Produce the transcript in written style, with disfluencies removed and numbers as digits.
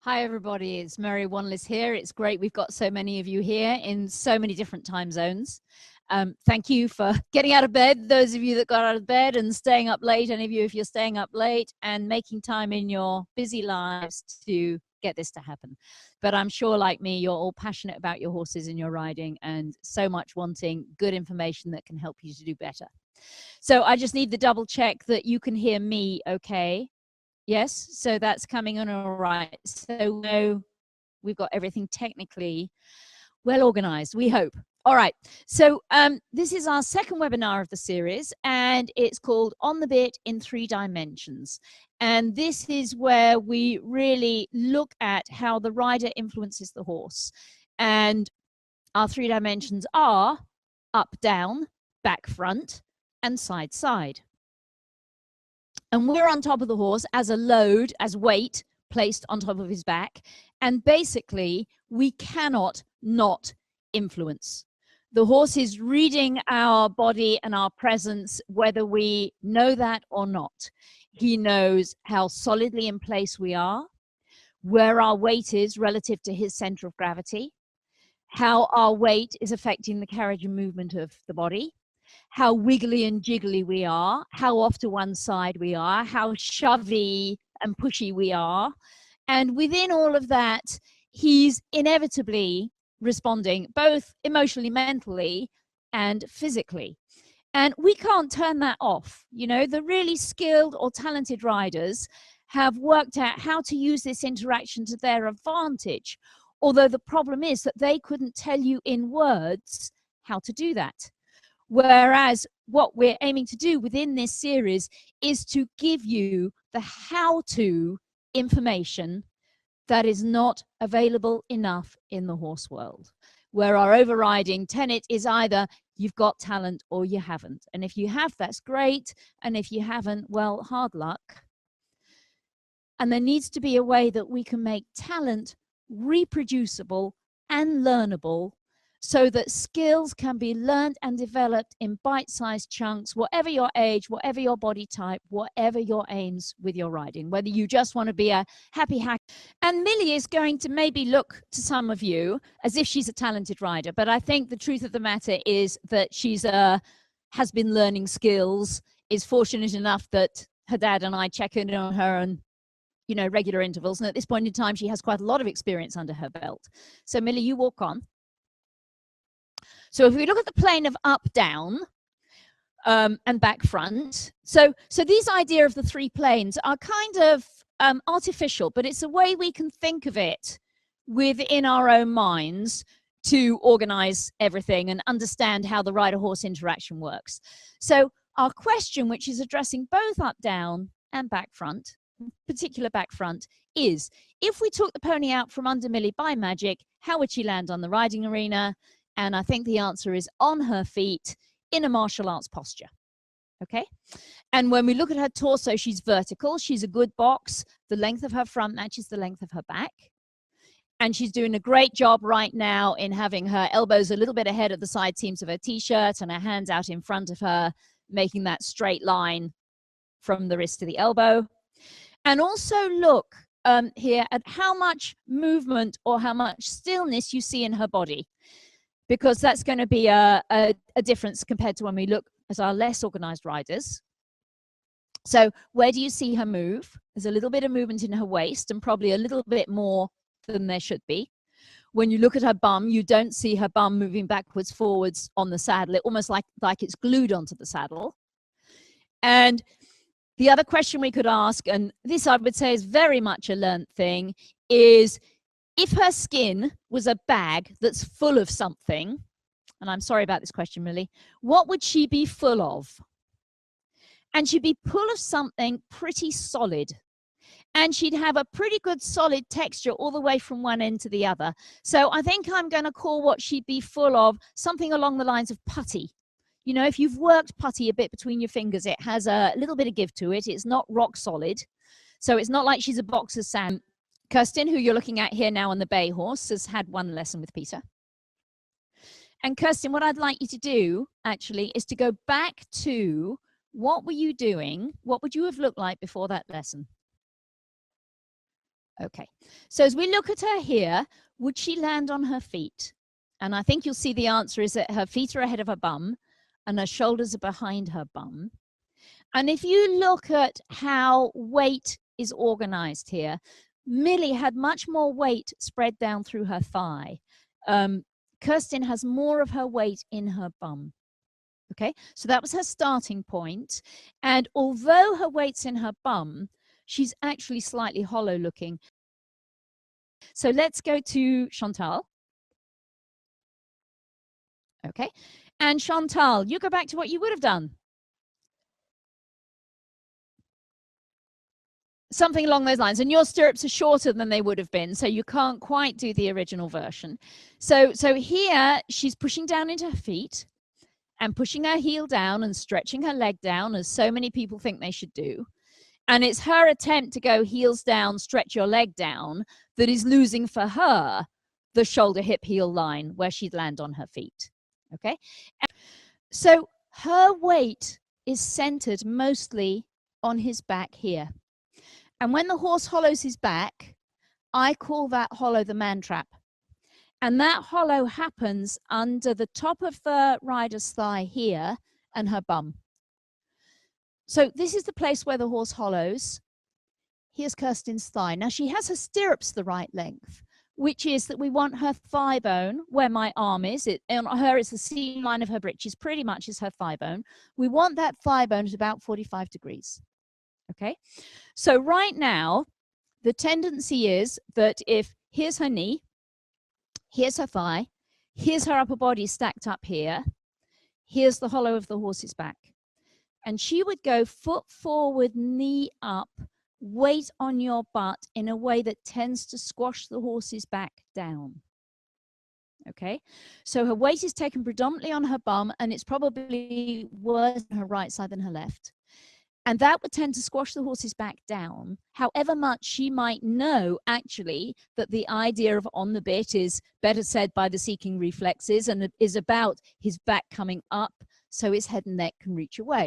Hi everybody, it's Mary Wanless here. It's great we've got so many of you here in so many different time zones. Thank you for getting out of bed, those of you that got out of bed, and staying up late, any of you if you're staying up late, and making time in your busy lives to get this to happen. But I'm sure, like me, you're all passionate about your horses and your riding, and so much wanting good information that can help you to do better. So I just need the double check that you can hear me okay. Yes, so that's coming on all right. So no, we've got everything technically well organized, we hope. All right, so this is our second webinar of the series, and it's called On the Bit in 3 Dimensions. And this is where we really look at how the rider influences the horse. And our 3 dimensions are up, down, back, front, and side, side. And we're on top of the horse as a load, as weight placed on top of his back. And basically, we cannot not influence. The horse is reading our body and our presence, whether we know that or not. He knows how solidly in place we are, where our weight is relative to his center of gravity, how our weight is affecting the carriage and movement of the body, how wiggly and jiggly we are, how off to one side we are, how shovey and pushy we are. And within all of that, he's inevitably responding both emotionally, mentally, and physically. And we can't turn that off. You know, the really skilled or talented riders have worked out how to use this interaction to their advantage. Although the problem is that they couldn't tell you in words how to do that. Whereas what we're aiming to do within this series is to give you the how-to information that is not available enough in the horse world, where our overriding tenet is either you've got talent or you haven't. And if you have, that's great. And if you haven't, well, hard luck. And there needs to be a way that we can make talent reproducible and learnable, so that skills can be learned and developed in bite-sized chunks, whatever your age, whatever your body type, whatever your aims with your riding, whether you just want to be a happy hack. And Millie is going to maybe look to some of you as if she's a talented rider, but I think the truth of the matter is that she's has been learning skills, is fortunate enough that her dad and I check in on her and, you know, regular intervals. And at this point in time, she has quite a lot of experience under her belt. So Millie, you walk on. So if we look at the plane of up, down, and back, front, so these idea of the 3 planes are kind of artificial, but it's a way we can think of it within our own minds to organize everything and understand how the rider-horse interaction works. So our question, which is addressing both up, down, and back, front, particular back, front, is if we took the pony out from under Millie by magic, how would she land on the riding arena? And I think the answer is on her feet in a martial arts posture. Okay. And when we look at her torso, she's vertical. She's a good box. The length of her front matches the length of her back. And she's doing a great job right now in having her elbows a little bit ahead of the side seams of her t-shirt and her hands out in front of her, making that straight line from the wrist to the elbow. And also look here at how much movement or how much stillness you see in her body, because that's going to be a difference compared to when we look at our less organized riders. So where do you see her move? There's a little bit of movement in her waist and probably a little bit more than there should be. When you look at her bum, you don't see her bum moving backwards, forwards on the saddle. It almost like it's glued onto the saddle. And the other question we could ask, and this I would say is very much a learned thing, is if her skin was a bag that's full of something, and I'm sorry about this question, Millie, what would she be full of? And she'd be full of something pretty solid. And she'd have a pretty good solid texture all the way from one end to the other. So I think I'm going to call what she'd be full of something along the lines of putty. You know, if you've worked putty a bit between your fingers, it has a little bit of give to it. It's not rock solid. So it's not like she's a box of sand. Kirsten, who you're looking at here now on the bay horse, has had 1 lesson with Peter. And Kirsten, what I'd like you to do actually is to go back to what were you doing? What would you have looked like before that lesson? Okay, so as we look at her here, would she land on her feet? And I think you'll see the answer is that her feet are ahead of her bum and her shoulders are behind her bum. And if you look at how weight is organized here, Millie had much more weight spread down through her thigh. Kirsten has more of her weight in her bum. Okay, so that was her starting point. And although her weight's in her bum, she's actually slightly hollow looking. So let's go to Chantal. Okay, and Chantal, you go back to what you would have done. Something along those lines. And your stirrups are shorter than they would have been, so you can't quite do the original version. So here she's pushing down into her feet and pushing her heel down and stretching her leg down, as so many people think they should do. And it's her attempt to go heels down, stretch your leg down, that is losing for her the shoulder, hip, heel line where she'd land on her feet. Okay? So her weight is centered mostly on his back here. And when the horse hollows his back, I call that hollow the man trap. And that hollow happens under the top of the rider's thigh here and her bum. So this is the place where the horse hollows. Here's Kirsten's thigh. Now she has her stirrups the right length, which is that we want her thigh bone where my arm is. On her, it's the seam line of her breeches, pretty much is her thigh bone. We want that thigh bone at about 45 degrees. Okay, so right now, the tendency is that if here's her knee, here's her thigh, here's her upper body stacked up here, here's the hollow of the horse's back. And she would go foot forward, knee up, weight on your butt in a way that tends to squash the horse's back down. Okay, so her weight is taken predominantly on her bum, and it's probably worse on her right side than her left. And that would tend to squash the horse's back down, however much she might know, actually, that the idea of on the bit is better said by the seeking reflexes and is about his back coming up so his head and neck can reach away.